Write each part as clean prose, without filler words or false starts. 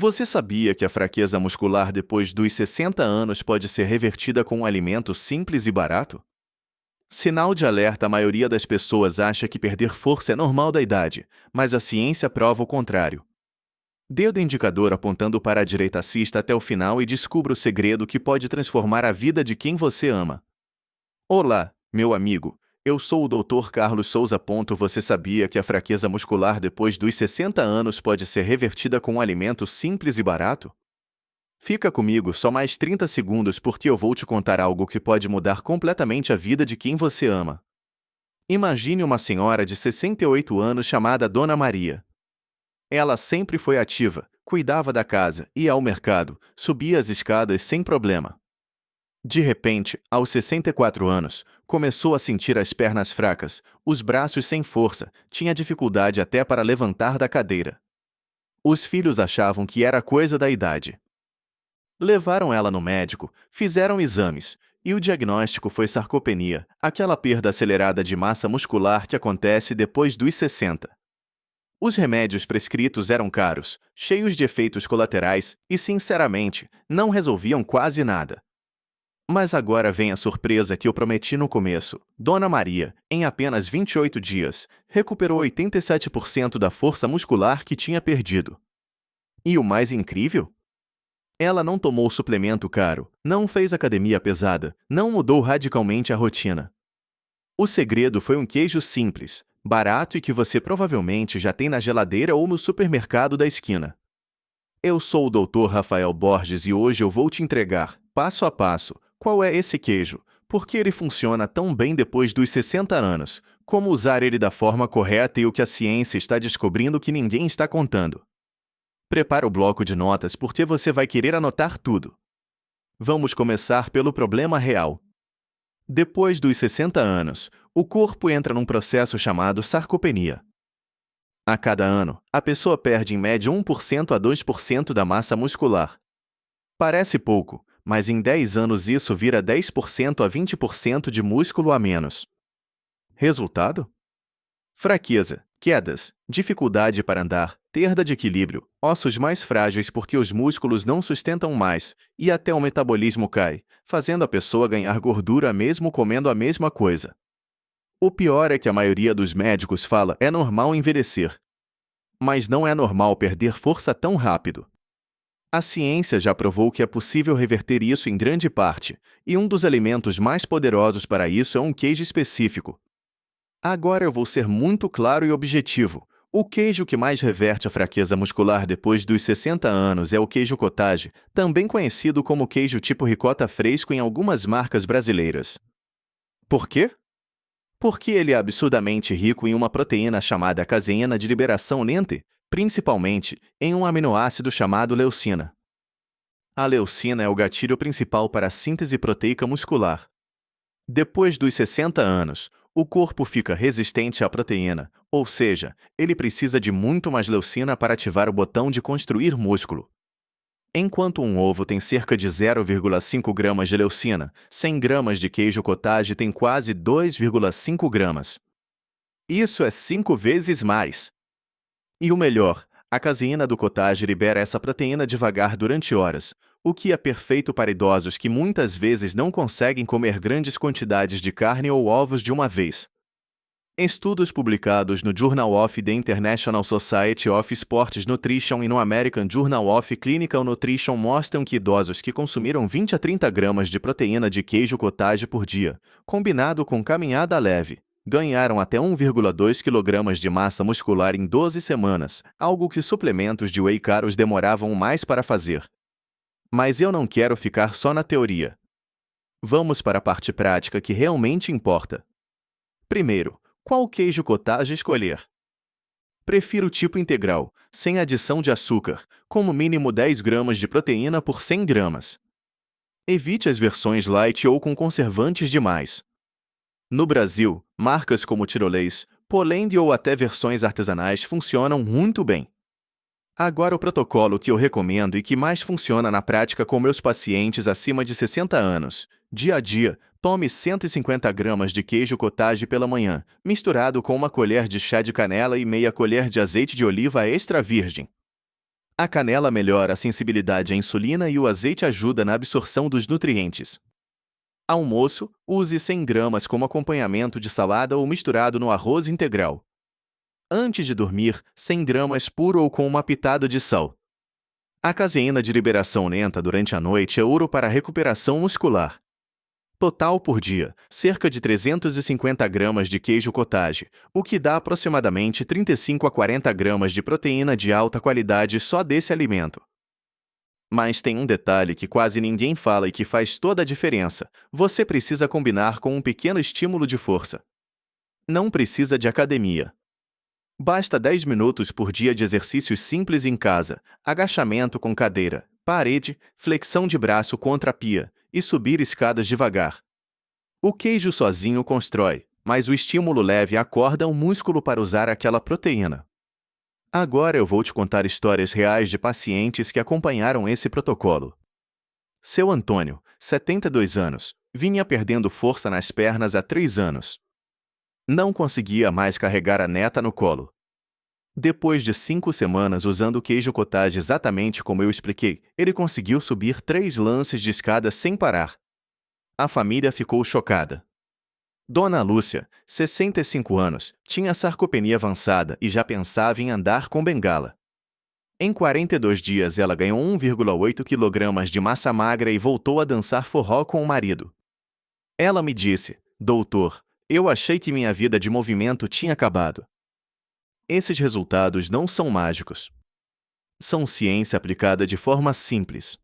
Você sabia que a fraqueza muscular depois dos 60 anos pode ser revertida com um alimento simples e barato? Sinal de alerta: a maioria das pessoas acha que perder força é normal da idade, mas a ciência prova o contrário. Dedo indicador apontando para a direita, assista até o final e descubra o segredo que pode transformar a vida de quem você ama. Olá, meu amigo. Eu sou o Dr. Carlos Souza. Você sabia que a fraqueza muscular depois dos 60 anos pode ser revertida com um alimento simples e barato? Fica comigo só mais 30 segundos porque eu vou te contar algo que pode mudar completamente a vida de quem você ama. Imagine uma senhora de 68 anos chamada Dona Maria. Ela sempre foi ativa, cuidava da casa, ia ao mercado, subia as escadas sem problema. De repente, aos 64 anos, começou a sentir as pernas fracas, os braços sem força, tinha dificuldade até para levantar da cadeira. Os filhos achavam que era coisa da idade. Levaram ela no médico, fizeram exames, e o diagnóstico foi sarcopenia, aquela perda acelerada de massa muscular que acontece depois dos 60. Os remédios prescritos eram caros, cheios de efeitos colaterais e, sinceramente, não resolviam quase nada. Mas agora vem a surpresa que eu prometi no começo. Dona Maria, em apenas 28 dias, recuperou 87% da força muscular que tinha perdido. E o mais incrível? Ela não tomou suplemento caro, não fez academia pesada, não mudou radicalmente a rotina. O segredo foi um queijo simples, barato e que você provavelmente já tem na geladeira ou no supermercado da esquina. Eu sou o Dr. Rafael Borges e hoje eu vou te entregar, passo a passo, qual é esse queijo, por que ele funciona tão bem depois dos 60 anos, como usar ele da forma correta e o que a ciência está descobrindo que ninguém está contando. Prepara o bloco de notas porque você vai querer anotar tudo. Vamos começar pelo problema real. Depois dos 60 anos, o corpo entra num processo chamado sarcopenia. A cada ano, a pessoa perde em média 1% a 2% da massa muscular. Parece pouco, mas em 10 anos isso vira 10% a 20% de músculo a menos. Resultado? Fraqueza, quedas, dificuldade para andar, perda de equilíbrio, ossos mais frágeis porque os músculos não sustentam mais, e até o metabolismo cai, fazendo a pessoa ganhar gordura mesmo comendo a mesma coisa. O pior é que a maioria dos médicos fala é normal envelhecer. Mas não é normal perder força tão rápido. A ciência já provou que é possível reverter isso em grande parte, e um dos alimentos mais poderosos para isso é um queijo específico. Agora eu vou ser muito claro e objetivo. O queijo que mais reverte a fraqueza muscular depois dos 60 anos é o queijo cottage, também conhecido como queijo tipo ricota fresco em algumas marcas brasileiras. Por quê? Porque ele é absurdamente rico em uma proteína chamada caseína de liberação lenta, principalmente em um aminoácido chamado leucina. A leucina é o gatilho principal para a síntese proteica muscular. Depois dos 60 anos, o corpo fica resistente à proteína, ou seja, ele precisa de muito mais leucina para ativar o botão de construir músculo. Enquanto um ovo tem cerca de 0,5 gramas de leucina, 100 gramas de queijo cottage tem quase 2,5 gramas. Isso é 5 vezes mais. E o melhor, a caseína do cottage libera essa proteína devagar durante horas, o que é perfeito para idosos que muitas vezes não conseguem comer grandes quantidades de carne ou ovos de uma vez. Estudos publicados no Journal of the International Society of Sports Nutrition e no American Journal of Clinical Nutrition mostram que idosos que consumiram 20 a 30 gramas de proteína de queijo cottage por dia, combinado com caminhada leve, ganharam até 1,2 kg de massa muscular em 12 semanas, algo que suplementos de whey caros demoravam mais para fazer. Mas eu não quero ficar só na teoria. Vamos para a parte prática que realmente importa. Primeiro, qual queijo cottage escolher? Prefiro o tipo integral, sem adição de açúcar, com no mínimo 10 gramas de proteína por 100 gramas. Evite as versões light ou com conservantes demais. No Brasil, marcas como Tirolês, Polend ou até versões artesanais funcionam muito bem. Agora o protocolo que eu recomendo e que mais funciona na prática com meus pacientes acima de 60 anos. Dia a dia, tome 150 gramas de queijo cottage pela manhã, misturado com uma colher de chá de canela e meia colher de azeite de oliva extra virgem. A canela melhora a sensibilidade à insulina e o azeite ajuda na absorção dos nutrientes. Almoço, use 100 gramas como acompanhamento de salada ou misturado no arroz integral. Antes de dormir, 100 gramas puro ou com uma pitada de sal. A caseína de liberação lenta durante a noite é ouro para a recuperação muscular. Total por dia, cerca de 350 gramas de queijo cottage, o que dá aproximadamente 35 a 40 gramas de proteína de alta qualidade só desse alimento. Mas tem um detalhe que quase ninguém fala e que faz toda a diferença: você precisa combinar com um pequeno estímulo de força. Não precisa de academia. Basta 10 minutos por dia de exercícios simples em casa, agachamento com cadeira, parede, flexão de braço contra a pia e subir escadas devagar. O queijo sozinho constrói, mas o estímulo leve acorda o músculo para usar aquela proteína. Agora eu vou te contar histórias reais de pacientes que acompanharam esse protocolo. Seu Antônio, 72 anos, vinha perdendo força nas pernas há 3 anos. Não conseguia mais carregar a neta no colo. Depois de 5 semanas usando o queijo cottage exatamente como eu expliquei, ele conseguiu subir 3 lances de escada sem parar. A família ficou chocada. Dona Lúcia, 65 anos, tinha sarcopenia avançada e já pensava em andar com bengala. Em 42 dias ela ganhou 1,8 kg de massa magra e voltou a dançar forró com o marido. Ela me disse: "Doutor, eu achei que minha vida de movimento tinha acabado." Esses resultados não são mágicos. São ciência aplicada de forma simples.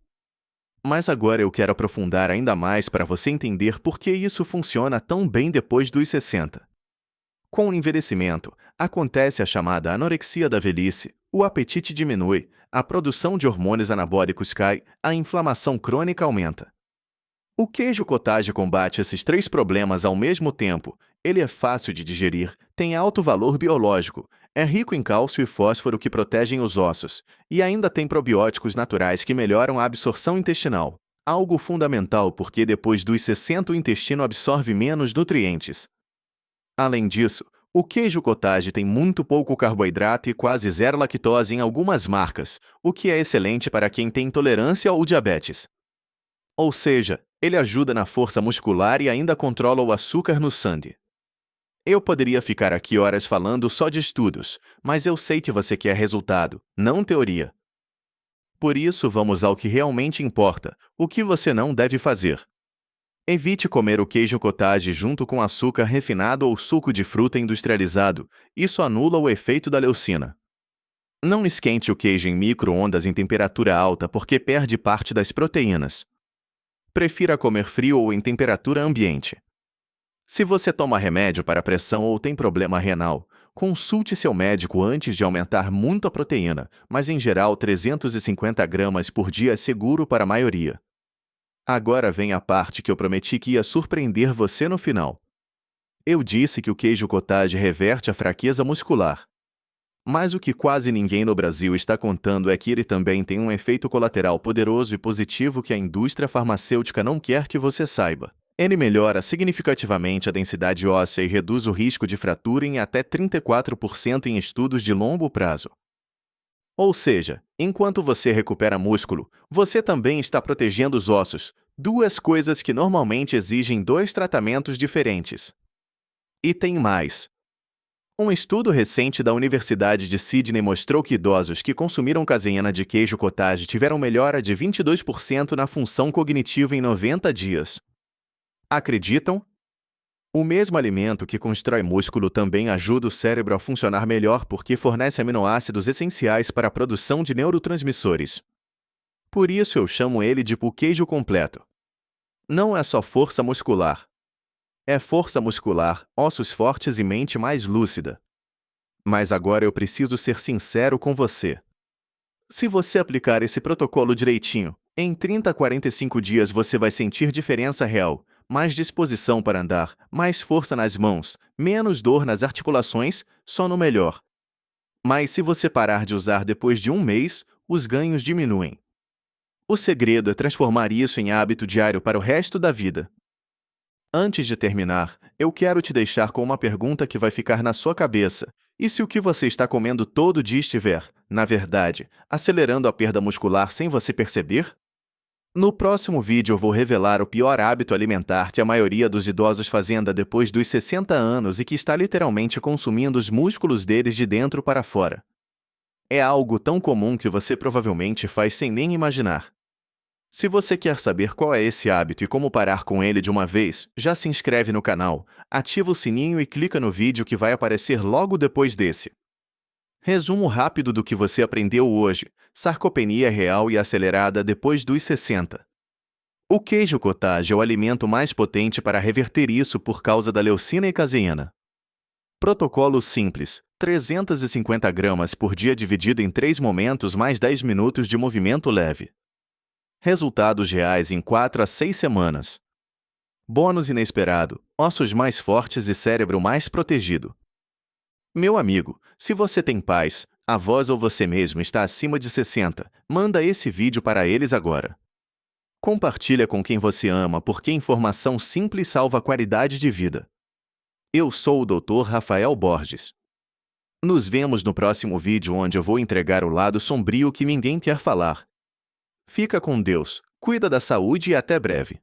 Mas agora eu quero aprofundar ainda mais para você entender por que isso funciona tão bem depois dos 60. Com o envelhecimento, acontece a chamada anorexia da velhice, o apetite diminui, a produção de hormônios anabólicos cai, a inflamação crônica aumenta. O queijo cottage combate esses 3 problemas ao mesmo tempo. Ele é fácil de digerir, tem alto valor biológico, é rico em cálcio e fósforo que protegem os ossos, e ainda tem probióticos naturais que melhoram a absorção intestinal, algo fundamental porque depois dos 60 o intestino absorve menos nutrientes. Além disso, o queijo cottage tem muito pouco carboidrato e quase zero lactose em algumas marcas, o que é excelente para quem tem intolerância ou diabetes. Ou seja, ele ajuda na força muscular e ainda controla o açúcar no sangue. Eu poderia ficar aqui horas falando só de estudos, mas eu sei que você quer resultado, não teoria. Por isso vamos ao que realmente importa, o que você não deve fazer. Evite comer o queijo cottage junto com açúcar refinado ou suco de fruta industrializado, isso anula o efeito da leucina. Não esquente o queijo em micro-ondas em temperatura alta porque perde parte das proteínas. Prefira comer frio ou em temperatura ambiente. Se você toma remédio para pressão ou tem problema renal, consulte seu médico antes de aumentar muito a proteína, mas em geral 350 gramas por dia é seguro para a maioria. Agora vem a parte que eu prometi que ia surpreender você no final. Eu disse que o queijo cottage reverte a fraqueza muscular. Mas o que quase ninguém no Brasil está contando é que ele também tem um efeito colateral poderoso e positivo que a indústria farmacêutica não quer que você saiba. Ele melhora significativamente a densidade óssea e reduz o risco de fratura em até 34% em estudos de longo prazo. Ou seja, enquanto você recupera músculo, você também está protegendo os ossos, 2 coisas que normalmente exigem 2 tratamentos diferentes. E tem mais. Um estudo recente da Universidade de Sydney mostrou que idosos que consumiram caseína de queijo cottage tiveram melhora de 22% na função cognitiva em 90 dias. Acreditam? O mesmo alimento que constrói músculo também ajuda o cérebro a funcionar melhor porque fornece aminoácidos essenciais para a produção de neurotransmissores. Por isso eu chamo ele de queijo completo. Não é só força muscular. É força muscular, ossos fortes e mente mais lúcida. Mas agora eu preciso ser sincero com você. Se você aplicar esse protocolo direitinho, em 30 a 45 dias você vai sentir diferença real. Mais disposição para andar, mais força nas mãos, menos dor nas articulações, só no melhor. Mas se você parar de usar depois de 1 mês, os ganhos diminuem. O segredo é transformar isso em hábito diário para o resto da vida. Antes de terminar, eu quero te deixar com uma pergunta que vai ficar na sua cabeça. E se o que você está comendo todo dia estiver na verdade, acelerando a perda muscular sem você perceber? No próximo vídeo eu vou revelar o pior hábito alimentar que a maioria dos idosos fazenda depois dos 60 anos e que está literalmente consumindo os músculos deles de dentro para fora. É algo tão comum que você provavelmente faz sem nem imaginar. Se você quer saber qual é esse hábito e como parar com ele de uma vez, já se inscreve no canal, ativa o sininho e clica no vídeo que vai aparecer logo depois desse. Resumo rápido do que você aprendeu hoje: sarcopenia real e acelerada depois dos 60. O queijo cottage é o alimento mais potente para reverter isso por causa da leucina e caseína. Protocolo simples: 350 gramas por dia dividido em 3 momentos mais 10 minutos de movimento leve. Resultados reais em 4 a 6 semanas. Bônus inesperado: ossos mais fortes e cérebro mais protegido. Meu amigo, se você tem pais, avós ou você mesmo está acima de 60, manda esse vídeo para eles agora. Compartilha com quem você ama porque informação simples salva a qualidade de vida. Eu sou o Dr. Rafael Borges. Nos vemos no próximo vídeo onde eu vou entregar o lado sombrio que ninguém quer falar. Fica com Deus, cuida da saúde e até breve.